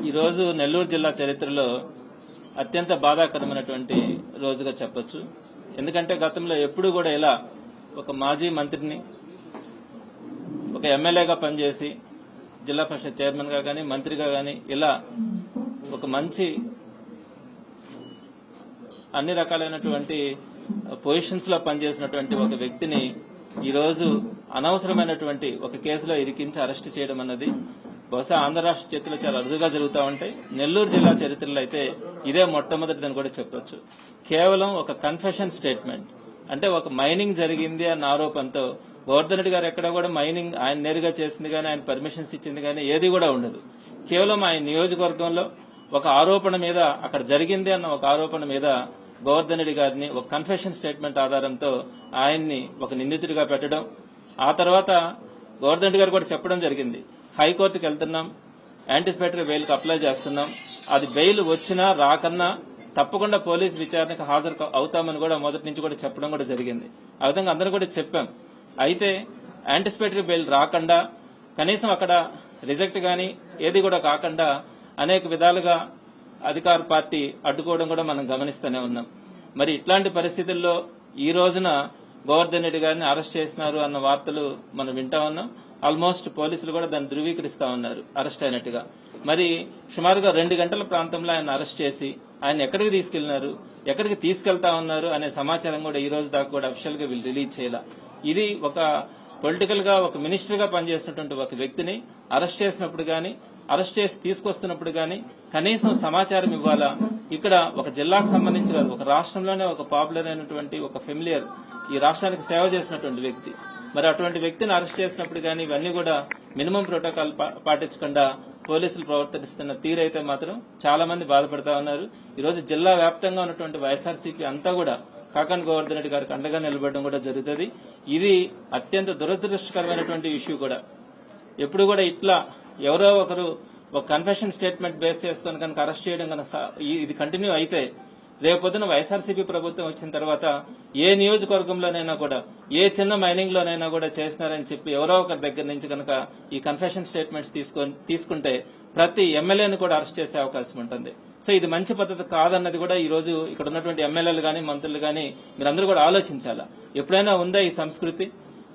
ఈరోజు నెల్లూరు జిల్లా చరిత్రలో అత్యంత బాధాకరమైనటువంటి రోజుగా చెప్పొచ్చు. ఎందుకంటే గతంలో ఎప్పుడు కూడా ఇలా ఒక మాజీ మంత్రిని ఒక ఎమ్మెల్యేగా పనిచేసి జిల్లా పరిషత్ చైర్మన్ గా గానీ మంత్రిగా గానీ ఇలా ఒక మంచి అన్ని రకాలైనటువంటి పొజిషన్స్ లో పనిచేసినటువంటి ఒక వ్యక్తిని ఈరోజు అనవసరమైనటువంటి ఒక కేసులో ఇరికించి అరెస్ట్ చేయడం అన్నది బహుశా ఆంధ్ర రాష్ట్ర చరిత్రలో చాలా అరుదుగా జరుగుతూ ఉంటాయి. నెల్లూరు జిల్లా చరిత్రలో అయితే ఇదే మొట్టమొదటిదని కూడా చెప్పొచ్చు. కేవలం ఒక కన్ఫెషన్ స్టేట్మెంట్, అంటే ఒక మైనింగ్ జరిగింది అన్న ఆరోపణతో గోవర్ధన్ రెడ్డి గారు ఎక్కడ కూడా మైనింగ్ ఆయన నేరుగా చేసింది కానీ ఆయన పర్మిషన్స్ ఇచ్చింది కానీ ఏది కూడా ఉండదు. కేవలం ఆయన నియోజకవర్గంలో ఒక ఆరోపణ మీద అక్కడ జరిగింది అన్న ఒక ఆరోపణ మీద గోవర్ధన్ రెడ్డి గారిని ఒక కన్ఫెషన్ స్టేట్మెంట్ ఆధారంతో ఆయన్ని ఒక నిందితుడిగా పెట్టడం, ఆ తర్వాత గోవర్ధన్ రెడ్డి గారు కూడా చెప్పడం జరిగింది, హైకోర్టుకు వెళ్తున్నాం, యాంటిసిపేటరీ బెయిల్ కు అప్లై చేస్తున్నాం, అది బెయిల్ వచ్చినా రాకన్నా తప్పకుండా పోలీసు విచారణకు హాజరు అవుతామని కూడా మొదటి నుంచి కూడా చెప్పడం కూడా జరిగింది. ఆ విధంగా అందరూ కూడా చెప్పాం. అయితే యాంటిసిపేటరీ బెయిల్ రాకుండా కనీసం అక్కడ రిజెక్ట్ గాని ఏది కూడా కాకుండా అనేక విధాలుగా అధికార పార్టీ అడ్డుకోవడం కూడా మనం గమనిస్తూనే ఉన్నాం. మరి ఇట్లాంటి పరిస్థితుల్లో ఈ రోజున గోవర్ధన్ రెడ్డి గారిని అరెస్ట్ చేసినారు అన్న వార్తలు మనం వింటా ఉన్నాం. ఆల్మోస్ట్ పోలీసులు కూడా దాన్ని ధృవీకరిస్తా ఉన్నారు అరెస్ట్ అయినట్టుగా. మరి సుమారుగా 2 గంటల ప్రాంతంలో ఆయన అరెస్ట్ చేసి ఆయన ఎక్కడికి తీసుకెళ్లినారు, ఎక్కడికి తీసుకెళ్తా ఉన్నారు అనే సమాచారం కూడా ఈ రోజు దాకా కూడా అఫిషియల్ గా వీళ్ళు రిలీజ్ చేయాల. ఇది ఒక పొలిటికల్ గా ఒక మినిస్టర్ గా పనిచేసినటువంటి ఒక వ్యక్తిని అరెస్ట్ చేసినప్పుడు గాని అరెస్ట్ చేసి తీసుకొస్తున్నప్పుడు గాని కనీసం సమాచారం ఇవ్వాలా. ఇక్కడ ఒక జిల్లాకు సంబంధించి కాదు, ఒక రాష్ట్రంలోనే ఒక పాపులర్ అయినటువంటి ఒక ఫెమిలియర్, ఈ రాష్ట్రానికి సేవ చేసినటువంటి వ్యక్తి. మరి అటువంటి వ్యక్తిని అరెస్ట్ చేసినప్పుడు గానీ ఇవన్నీ కూడా మినిమం ప్రోటోకాల్ పాటించకుండా పోలీసులు ప్రవర్తిస్తున్న తీరైతే మాత్రం చాలా మంది బాధపడతా ఉన్నారు. ఈ రోజు జిల్లా వ్యాప్తంగా ఉన్నటువంటి వైఎస్ఆర్సీపీ అంతా కూడా కాకాని గోవర్ధన్ రెడ్డి గారికి అండగా నిలబడడం కూడా జరుగుతుంది. ఇది అత్యంత దురదృష్టకరమైనటువంటి ఇష్యూ కూడా. ఎప్పుడు కూడా ఇట్లా ఎవరో ఒకరు ఒక కన్ఫెషన్ స్టేట్మెంట్ బేస్ చేసుకుని కనుక అరెస్ట్ చేయడం కనుక ఇది కంటిన్యూ అయితే రేపొద్దున వైఎస్ఆర్సీపీ ప్రభుత్వం వచ్చిన తర్వాత ఏ నియోజకవర్గంలోనైనా కూడా ఏ చిన్న మైనింగ్ లోనైనా కూడా చేసినారని చెప్పి ఎవరో ఒకరి దగ్గర నుంచి కనుక ఈ కన్ఫెషన్ స్టేట్మెంట్స్ తీసుకుంటే ప్రతి ఎమ్మెల్యేను కూడా అరెస్ట్ చేసే అవకాశం ఉంటుంది. సో ఇది మంచి పద్ధతి కాదన్నది కూడా ఈ రోజు ఇక్కడ ఉన్నటువంటి ఎమ్మెల్యేలు గానీ మంత్రులు గానీ మీరందరూ కూడా ఆలోచించాలా. ఎప్పుడైనా ఉందా ఈ సంస్కృతి?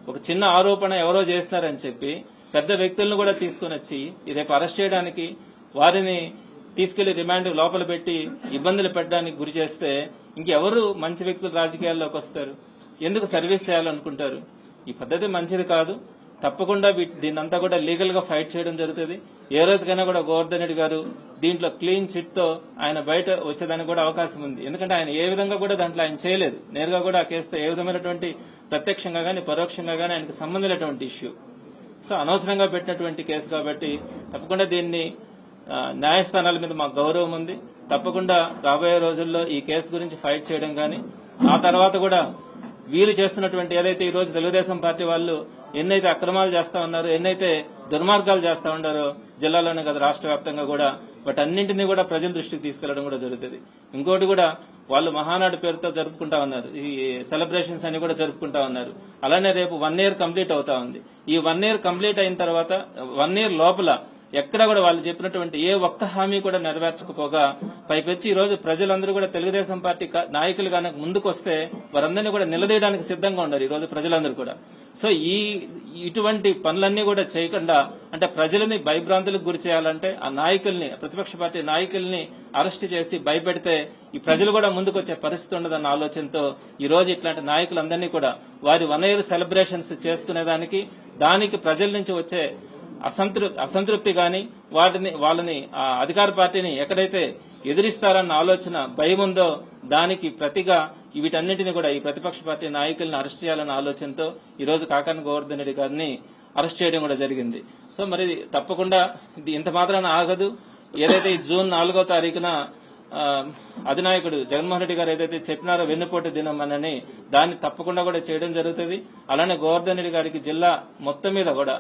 ఒక చిన్న ఆరోపణ ఎవరో చేసినారని చెప్పి పెద్ద వ్యక్తులను కూడా తీసుకుని వచ్చి రేపు అరెస్ట్ చేయడానికి వారిని తీసుకెళ్లి రిమాండ్ లోపల పెట్టి ఇబ్బందులు పెట్టడానికి గురి చేస్తే ఇంకెవరు మంచి వ్యక్తులు రాజకీయాల్లోకి వస్తారు? ఎందుకు సర్వీస్ చేయాలనుకుంటారు? ఈ పద్ధతి మంచిది కాదు. తప్పకుండా దీన్నంతా కూడా లీగల్ గా ఫైట్ చేయడం జరుగుతుంది. ఏ రోజుకైనా కూడా గోవర్ధన్ రెడ్డి గారు దీంట్లో క్లీన్ చిట్ తో ఆయన బయట వచ్చేదానికి కూడా అవకాశం ఉంది. ఎందుకంటే ఆయన ఏ విధంగా కూడా దాంట్లో ఆయన చేయలేదు. నేరుగా కూడా ఆ కేసుతో ఏ విధమైనటువంటి ప్రత్యక్షంగా గానీ పరోక్షంగా గానీ ఆయనకు సంబంధించినటువంటి ఇష్యూ. సో అనవసరంగా పెట్టినటువంటి కేసు కాబట్టి తప్పకుండా దీన్ని న్యాయస్థానాల మీద మాకు గౌరవం ఉంది. తప్పకుండా రాబోయే రోజుల్లో ఈ కేసు గురించి ఫైట్ చేయడం గానీ ఆ తర్వాత కూడా వీరు చేస్తున్నటువంటి ఏదైతే ఈ రోజు తెలుగుదేశం పార్టీ వాళ్ళు ఎన్నైతే అక్రమాలు చేస్తా ఉన్నారో, ఎన్నైతే దుర్మార్గాలు చేస్తా ఉన్నారో జిల్లాలోనే కదా రాష్ట్ర వ్యాప్తంగా కూడా వాటన్నింటినీ కూడా ప్రజల దృష్టికి తీసుకెళ్లడం కూడా జరుగుతుంది. ఇంకోటి కూడా వాళ్ళు మహానాడు పేరుతో జరుపుకుంటా ఉన్నారు, ఈ సెలబ్రేషన్స్ అని కూడా జరుపుకుంటా ఉన్నారు. అలానే రేపు 1 year కంప్లీట్ అవుతా ఉంది. ఈ 1 year కంప్లీట్ అయిన తర్వాత 1 year లోపల ఎక్కడ కూడా వాళ్ళు చెప్పినటువంటి ఏ ఒక్క హామీ కూడా నెరవేర్చకపోగా పైపెచ్చి ఈ రోజు ప్రజలందరూ కూడా తెలుగుదేశం పార్టీ నాయకులు కనుక ముందుకు వస్తే వారందరినీ కూడా నిలదీయడానికి సిద్ధంగా ఉన్నారు ఈ రోజు ప్రజలందరూ కూడా. సో ఇటువంటి పనులన్నీ కూడా చేయకుండా, అంటే ప్రజలని భయభ్రాంతులకు గురి చేయాలంటే ఆ నాయకుల్ని, ప్రతిపక్ష పార్టీ నాయకుల్ని అరెస్ట్ చేసి భయపెడితే ఈ ప్రజలు కూడా ముందుకు వచ్చే పరిస్థితి ఉండదన్న ఆలోచనతో ఈ రోజు ఇట్లాంటి నాయకులందరినీ కూడా వారి 1 year సెలబ్రేషన్స్ చేసుకునేదానికి, దానికి ప్రజల నుంచి వచ్చే అసంతృప్తి గాని వాళ్ళని అధికార పార్టీని ఎక్కడైతే ఎదిరిస్తారన్న ఆలోచన భయం ఉందో దానికి ప్రతిగా వీటన్నింటినీ కూడా ఈ ప్రతిపక్ష పార్టీ నాయకులను అరెస్ట్ చేయాలన్న ఆలోచనతో ఈ రోజు కాకాని గోవర్ధన్ రెడ్డి గారిని అరెస్ట్ చేయడం కూడా జరిగింది. సో మరి తప్పకుండా ఇంత మాత్రాన ఆగదు. ఏదైతే జూన్ 4వ తారీఖున అధినాయకుడు జగన్మోహన్ రెడ్డి గారు ఏదైతే చెప్పినారో వెన్నుపోటు దినం అని దాన్ని తప్పకుండా కూడా చేయడం జరుగుతుంది. అలానే గోవర్ధన్ రెడ్డి గారికి జిల్లా మొత్తం మీద కూడా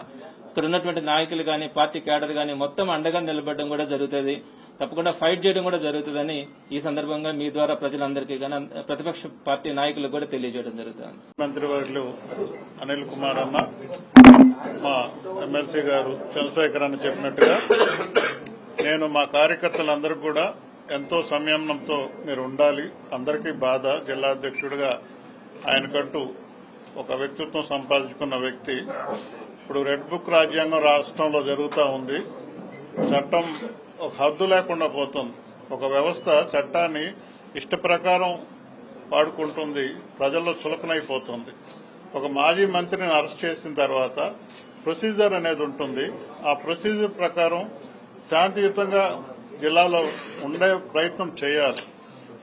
ఇక్కడ ఉన్నటువంటి నాయకులు గాని పార్టీ క్యాడర్ గాని మొత్తం అండగా నిలబడడం కూడా జరుగుతుంది. తప్పకుండా ఫైట్ చేయడం కూడా జరుగుతుందని ఈ సందర్భంగా మీ ద్వారా ప్రజలందరికీ గానీ ప్రతిపక్ష పార్టీ నాయకులకు కూడా తెలియజేయడం జరుగుతుంది. మంత్రివర్యులు అనిల్ కుమార్ అన్న, మా ఎమ్మెల్సీ గారు చంద్రశేఖర్ అన్న చెప్పినట్టుగా నేను మా కార్యకర్తలందరికీ కూడా ఎంతో సంయమనంతో మీరు ఉండాలి. అందరికీ బాధ. జిల్లా అధ్యక్షుడిగా ఆయనకంటూ ఒక వ్యక్తిత్వం సంపాదించుకున్న వ్యక్తి. ఇప్పుడు రెడ్ బుక్ రాజ్యాంగం రాష్ట్రంలో జరుగుతూ ఉంది. చట్టం ఒక హద్దు లేకుండా పోతుంది. ఒక వ్యవస్థ చట్టాన్ని ఇష్ట ప్రకారం వాడుకుంటుంది, ప్రజల్లో చులకనైపోతుంది. ఒక మాజీ మంత్రిని అరెస్ట్ చేసిన తర్వాత ప్రొసీజర్ అనేది ఉంటుంది. ఆ ప్రొసీజర్ ప్రకారం శాంతియుతంగా జిల్లాలో ఉండే ప్రయత్నం చేయాలి.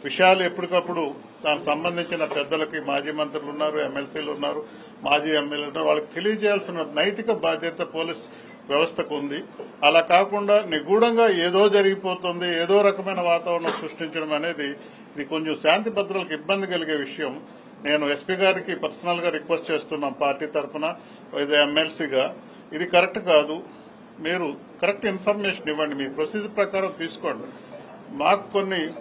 విషయాలు ఎప్పటికప్పుడు దానికి సంబంధించిన పెద్దలకి, మాజీ మంత్రులు ఉన్నారు, ఎమ్మెల్సీలు ఉన్నారు, మాజీ ఎమ్మెల్యేలు ఉన్నారు, వాళ్ళకి తెలియజేయాల్సిన నైతిక బాధ్యత పోలీస్ వ్యవస్థకు ఉంది. అలా కాకుండా నిగూఢంగా ఏదో జరిగిపోతుంది, ఏదో రకమైన వాతావరణం సృష్టించడం అనేది ఇది కొంచెం శాంతి భద్రతలకు ఇబ్బంది కలిగే విషయం. నేను ఎస్పీ గారికి పర్సనల్ గా రిక్వెస్ట్ చేస్తున్నాం, పార్టీ తరఫున ఇది ఎమ్మెల్సీగా ఇది కరెక్ట్ కాదు. మీరు కరెక్ట్ ఇన్ఫర్మేషన్ ఇవ్వండి, మీ ప్రొసీజర్ ప్రకారం తీసుకోండి. మాకు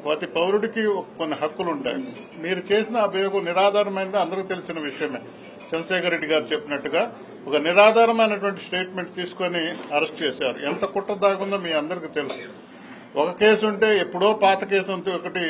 ప్రతి పౌరుడికి కొన్ని హక్కులు ఉంటాయి. మీరు చేసిన అభియోగం నిరాధారమైనది అందరికీ తెలిసిన విషయమే. చంద్రశేఖర్ రెడ్డి గారు చెప్పినట్టుగా ఒక నిరాధారమైనటువంటి స్టేట్మెంట్ తీసుకుని అరెస్ట్ చేశారు. ఎంత కుట్ర దాగుందో మీ అందరికీ తెలుసు. ఒక కేసు ఉంటే ఎప్పుడో పాత కేసు ఉంటే ఒకటి,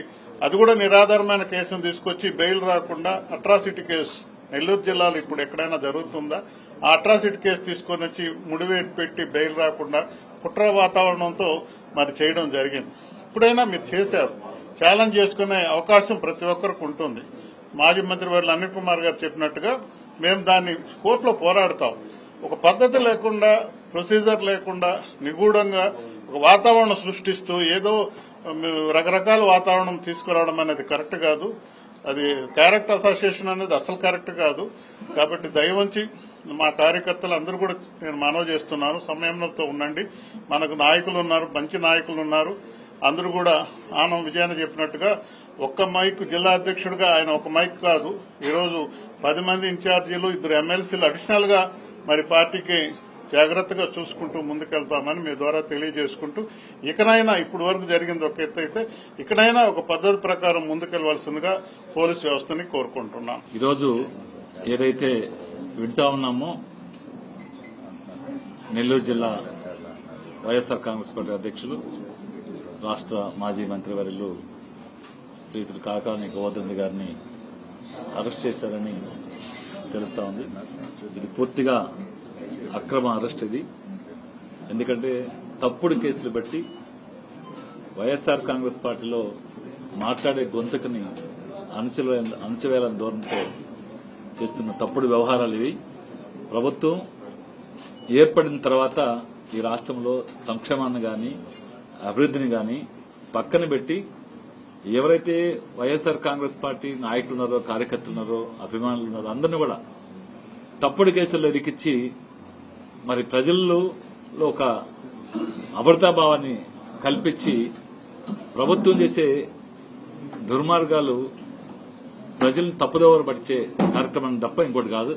అది కూడా నిరాధారమైన కేసును తీసుకొచ్చి బెయిల్ రాకుండా అట్రాసిటీ కేసు నెల్లూరు జిల్లాలో ఇప్పుడు ఎక్కడైనా జరుగుతుందా? ఆ అట్రాసిటీ కేసు తీసుకొని వచ్చి ముడివేటు పెట్టి బెయిల్ రాకుండా కుట్ర వాతావరణంతో మరి చేయడం జరిగింది. ఇప్పుడైనా మీరు చేశారు, ఛాలెంజ్ చేసుకునే అవకాశం ప్రతి ఒక్కరికి ఉంటుంది. మాజీ మంత్రి వర్యులు అనిల్ కుమార్ గారు చెప్పినట్టుగా మేము దాన్ని కోర్టులో పోరాడతాం. ఒక పద్ధతి లేకుండా, ప్రొసీజర్ లేకుండా నిగూఢంగా ఒక వాతావరణం సృష్టిస్తూ ఏదో రకరకాల వాతావరణం తీసుకురావడం అనేది కరెక్ట్ కాదు. అది క్యారెక్టర్ అసోసియేషన్ అనేది అసలు కరెక్ట్ కాదు. కాబట్టి దయవంచి మా కార్యకర్తలు అందరూ కూడా నేను మనవి చేస్తున్నాను, సంయమనంతో ఉండండి. మనకు నాయకులు ఉన్నారు, మంచి నాయకులు ఉన్నారు. అందరూ కూడా ఆనం విజయాన్ని చెప్పినట్టుగా ఒక్క మైక్ జిల్లా అధ్యక్షుడిగా ఆయన ఒక మైక్ కాదు, ఈరోజు 10 మంది ఇన్ఛార్జీలు, 2 ఎమ్మెల్సీలు అడిషనల్ గా మరి పార్టీకి జాగ్రత్తగా చూసుకుంటూ ముందుకెళ్తామని మీ ద్వారా తెలియజేసుకుంటూ, ఇకనైనా ఇప్పుడు వరకు జరిగింది ఒక ఎత్తు అయితే ఇకనైనా ఒక పద్ధతి ప్రకారం ముందుకెళ్లవలసిందిగా పోలీసు వ్యవస్థని కోరుకుంటున్నాం. ఈరోజు ఏదైతే వింటా ఉన్నామో నెల్లూరు జిల్లా వైఎస్ఆర్ కాంగ్రెస్ పార్టీ అధ్యక్షులు, రాష్ట్ర మాజీ మంత్రివర్యులు శ్రీతుడు కాకాని గోవర్ధన్ గారిని అరెస్ట్ చేశారని తెలుస్తా ఉంది. ఇది పూర్తిగా అక్రమ అరెస్ట్. ఇది ఎందుకంటే తప్పుడు కేసులు బట్టి వైఎస్ఆర్ కాంగ్రెస్ పార్టీలో మాట్లాడే గొంతుకుని అణచివేయాలని ధోరణితో చేస్తున్న తప్పుడు వ్యవహారాలు ఇవి. ప్రభుత్వం ఏర్పడిన తర్వాత ఈ రాష్ట్రంలో సంక్షేమాన్ని గాని అభివృద్ధిని గాని పక్కన పెట్టి ఎవరైతే వైఎస్ఆర్ కాంగ్రెస్ పార్టీ నాయకులు ఉన్నారో, కార్యకర్తలు ఉన్నారో, అభిమానులు ఉన్నారో అందరినీ కూడా తప్పుడు కేసుల్లో ఇరికిచ్చి మరి ప్రజల్లో ఒక అభద్రతాభావాన్ని కల్పించి ప్రభుత్వం చేసే దుర్మార్గాలు ప్రజలను తప్పుదోవలు పట్టించే కార్యక్రమం తప్ప ఇంకోటి కాదు.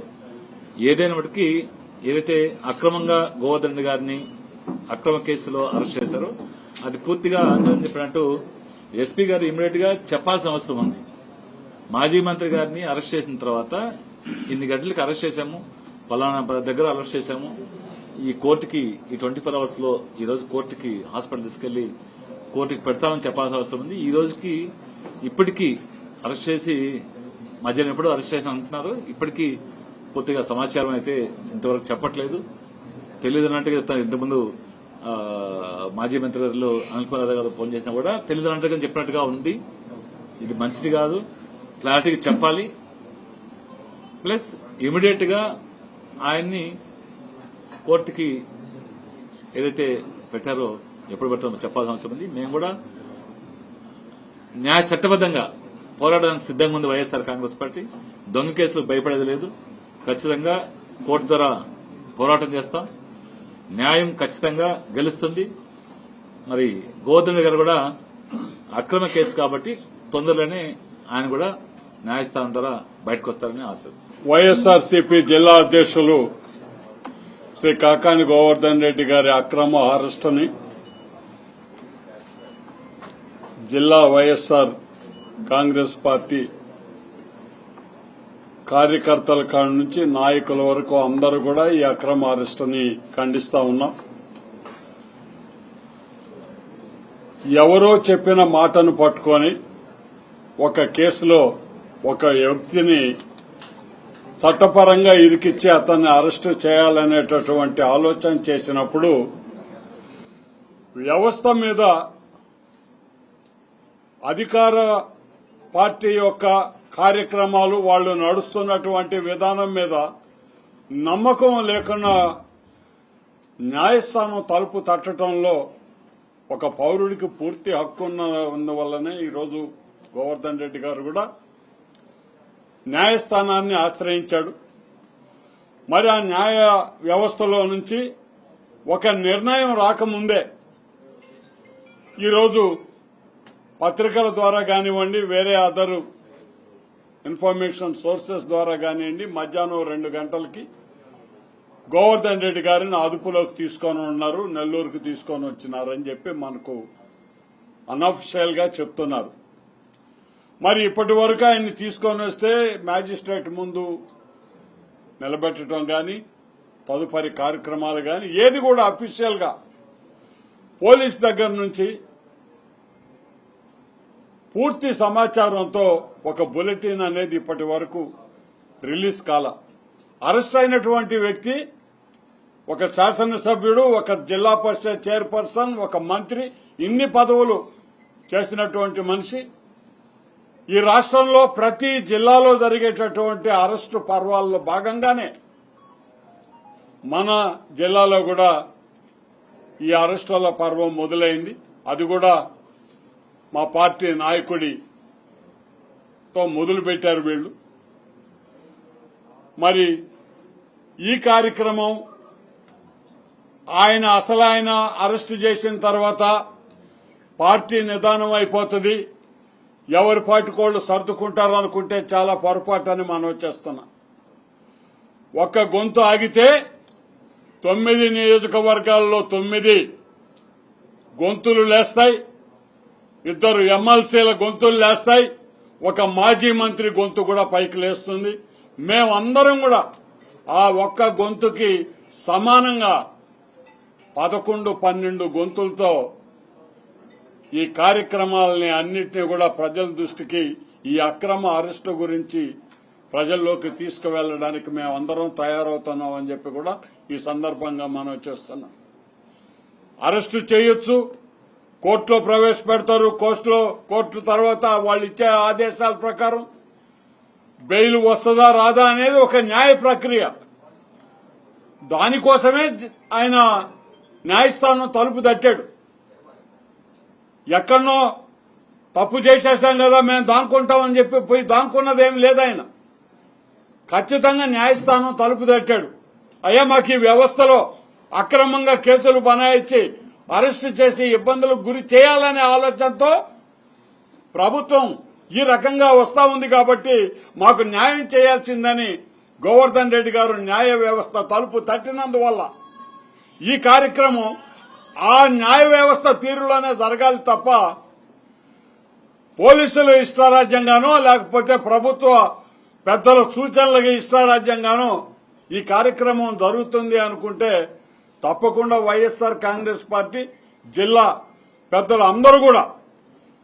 ఏదైనా మటుకి ఏదైతే అక్రమంగా గోవర్ధన్ గారిని అక్రమ కేసులో అరెస్ట్ చేశారో అది పూర్తిగా అందరం చెప్పినట్టు ఎస్పీ గారు ఇమ్మీడియట్ గా చెప్పాల్సిన అవసరం ఉంది. మాజీ మంత్రి గారిని అరెస్ట్ చేసిన తర్వాత ఇన్ని గంటలకు అరెస్ట్ చేశాము, పలానా దగ్గర అరెస్ట్ చేశాము, ఈ కోర్టుకి ఈ 24 అవర్స్ లో ఈ రోజు కోర్టుకి హాస్పిటల్ తీసుకెళ్లి కోర్టుకి పెడతామని చెప్పాల్సిన అవసరం ఉంది. ఈ రోజుకి ఇప్పటికీ అరెస్ట్ చేసి మధ్యాహ్నం ఎప్పుడు అరెస్ట్ చేసిన అంటున్నారు. ఇప్పటికీ పూర్తిగా సమాచారం అయితే ఇంతవరకు చెప్పట్లేదు. తెలియదు అన్నట్టుగా చెప్తాను. ఇంతకుముందు మాజీ మంత్రి గారు అనిల్ కుమార్ గారు ఫోన్ చేసినా కూడా తెలియదు అన్నట్టుగా చెప్పినట్టుగా ఉంది. ఇది మంచిది కాదు, క్లారిటీగా చెప్పాలి. ప్లస్ ఇమీడియట్ గా ఆయన్ని కోర్టుకి ఏదైతే పెట్టారో ఎప్పుడు పెడతామో చెప్పాల్సిన అవసరం ఉంది. మేము కూడా న్యాయ చట్టబద్దంగా పోరాడడానికి సిద్దంగా ఉంది వైఎస్ఆర్ కాంగ్రెస్ పార్టీ. దొంగ కేసులు భయపడేది లేదు. ఖచ్చితంగా కోర్టు ద్వారా పోరాటం చేస్తాం. న్యాయం ఖచ్చితంగా గెలుస్తుంది. మరి గోవర్ధన్ గారు కూడా అక్రమ కేసు కాబట్టి తొందరలోనే ఆయన కూడా న్యాయస్థానం ద్వారా బయటకు వస్తారని ఆశిస్తున్నాం. వైఎస్ఆర్సీపీ జిల్లా అధ్యక్షులు శ్రీ కాకాని గోవర్ధన్ రెడ్డి గారి అక్రమ అరెస్టుని జిల్లా వైఎస్ఆర్ కాంగ్రెస్ పార్టీ కార్యకర్తల కాడి నుంచి నాయకుల వరకు అందరూ కూడా ఈ అక్రమ అరెస్టుని ఖండిస్తా ఉన్నాం. ఎవరో చెప్పిన మాటను పట్టుకొని ఒక కేసులో ఒక వ్యక్తిని చట్టపరంగా ఇరికిచ్చి అతన్ని అరెస్టు చేయాలనేటటువంటి ఆలోచన చేసినప్పుడు వ్యవస్థ మీద అధికార పార్టీ యొక్క కార్యక్రమాలు వాళ్ళు నడుస్తున్నటువంటి విధానం మీద నమ్మకం లేకుండా న్యాయస్థానం తలుపు తట్టడంలో ఒక పౌరుడికి పూర్తి హక్కు ఉన్నవల్లనే ఈరోజు గోవర్ధన్ రెడ్డి గారు కూడా న్యాయస్థానాన్ని ఆశ్రయించాడు. మరి ఆ న్యాయ వ్యవస్థలో నుంచి ఒక నిర్ణయం రాకముందే ఈరోజు పత్రికల ద్వారా కానివ్వండి, వేరే అదర్ ఇన్ఫర్మేషన్ సోర్సెస్ ద్వారా కానివ్వండి, మధ్యాహ్నం 2 గంటలకి గోవర్ధన్ రెడ్డి గారిని అదుపులోకి తీసుకొని ఉన్నారు, నెల్లూరుకు తీసుకొని వచ్చినారని చెప్పి మనకు అనఫిషియల్ గా చెప్తున్నారు. మరి ఇప్పటి వరకు ఆయన్ని తీసుకొని వస్తే మ్యాజిస్ట్రేట్ ముందు నిలబెట్టడం గాని, తదుపరి కార్యక్రమాలు గాని ఏది కూడా అఫీషియల్ గా పోలీస్ దగ్గర నుంచి పూర్తి సమాచారంతో ఒక బులెటిన్ అనేది ఇప్పటి వరకు రిలీజ్ కాల. అరెస్ట్ అయినటువంటి వ్యక్తి ఒక శాసనసభ్యుడు, ఒక జిల్లా పరిషత్ చైర్పర్సన్, ఒక మంత్రి, ఇన్ని పదవులు చేసినటువంటి మనిషి. ఈ రాష్ట్రంలో ప్రతి జిల్లాలో జరిగేటటువంటి అరెస్టు పర్వాల్లో భాగంగానే మన జిల్లాలో కూడా ఈ అరెస్టుల పర్వం మొదలైంది. అది కూడా మా పార్టీ నాయకుడితో మొదలు పెట్టారు వీళ్లు. మరి ఈ కార్యక్రమం ఆయన అరెస్టు చేసిన తర్వాత పార్టీ నిదానం అయిపోతుంది, ఎవరి పార్టీకోళ్లు సర్దుకుంటారు అనుకుంటే చాలా పొరపాటు అని మనం చేస్తున్నాం. ఒక్క గొంతు ఆగితే 9 నియోజకవర్గాల్లో 9 గొంతులు లేస్తాయి, 2 ఎమ్మెల్సీల గొంతులు లేస్తాయి, ఒక మాజీ మంత్రి గొంతు కూడా పైకి లేస్తుంది. మేమందరం కూడా ఆ ఒక్క గొంతుకి సమానంగా 11-12 గొంతులతో ఈ కార్యక్రమాలని అన్నింటినీ కూడా ప్రజల దృష్టికి, ఈ అక్రమ అరెస్టు గురించి ప్రజల్లోకి తీసుకువెళ్లడానికి మేమందరం తయారవుతున్నామని చెప్పి కూడా ఈ సందర్భంగా మనం చేస్తున్నాం. అరెస్టు చేయొచ్చు, కోర్టులో ప్రవేశపెడతారు, కోర్టు తర్వాత వాళ్ళు ఇచ్చే ఆదేశాల ప్రకారం బెయిల్ వస్తుందా రాదా అనేది ఒక న్యాయ ప్రక్రియ. దానికోసమే ఆయన న్యాయస్థానం తలుపు తట్టాడు. ఎక్కడనో తప్పు చేసేసాం కదా మేము దాక్కుంటామని చెప్పి పోయి దాక్కున్నదేం లేదు. ఆయన ఖచ్చితంగా న్యాయస్థానం తలుపు తట్టాడు. అయ్యా మాకు ఈ వ్యవస్థలో అక్రమంగా కేసులు బనాయించి అరెస్టు చేసి ఇబ్బందులకు గురి చేయాలనే ఆలోచనతో ప్రభుత్వం ఈ రకంగా వస్తా ఉంది కాబట్టి మాకు న్యాయం చేయాల్సిందని గోవర్ధన్ రెడ్డి గారు న్యాయ వ్యవస్థ తలుపు తట్టినందువల్ల ఈ కార్యక్రమం ఆ న్యాయ వ్యవస్థ తీరులోనే జరగాలి తప్ప పోలీసులు ఇష్టారాజ్యంగానో లేకపోతే ప్రభుత్వ పెద్దల సూచనలకి ఇష్టారాజ్యంగానో ఈ కార్యక్రమం జరుగుతుంది అనుకుంటే తప్పకుండా వైఎస్ఆర్ కాంగ్రెస్ పార్టీ జిల్లా పెద్దలు అందరూ కూడా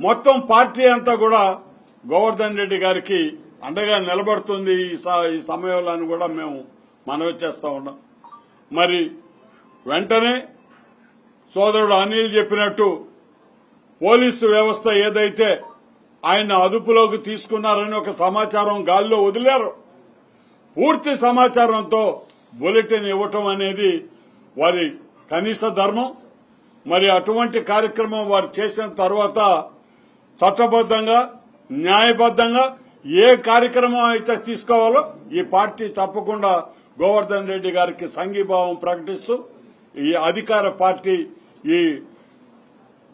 మొత్తం పార్టీ అంతా కూడా గోవర్ధన్ రెడ్డి గారికి అండగా నిలబడుతుంది ఈ సమయంలో అని కూడా మేము మనవి చేస్తా ఉన్నాం. మరి వెంటనే సోదరుడు అనిల్ చెప్పినట్టు పోలీసు వ్యవస్థ ఏదైతే ఆయన అదుపులోకి తీసుకున్నారని ఒక సమాచారం గాల్లో వదిలారు, పూర్తి సమాచారంతో బులెటిన్ ఇవ్వటం అనేది వారి కనీస ధర్మం. మరి అటువంటి కార్యక్రమం వారు చేసిన తర్వాత చట్టబద్దంగా న్యాయబద్దంగా ఏ కార్యక్రమం అయితే తీసుకోవాలో ఈ పార్టీ తప్పకుండా గోవర్ధన్ రెడ్డి గారికి సంఘీభావం ప్రకటిస్తూ ఈ అధికార పార్టీ ఈ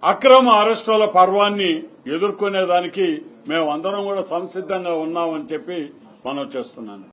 అక్రమ అరెస్టుల పర్వాన్ని ఎదుర్కొనేదానికి మేము అందరం కూడా సంసిద్ధంగా ఉన్నామని చెప్పి మనం చేస్తున్నాను.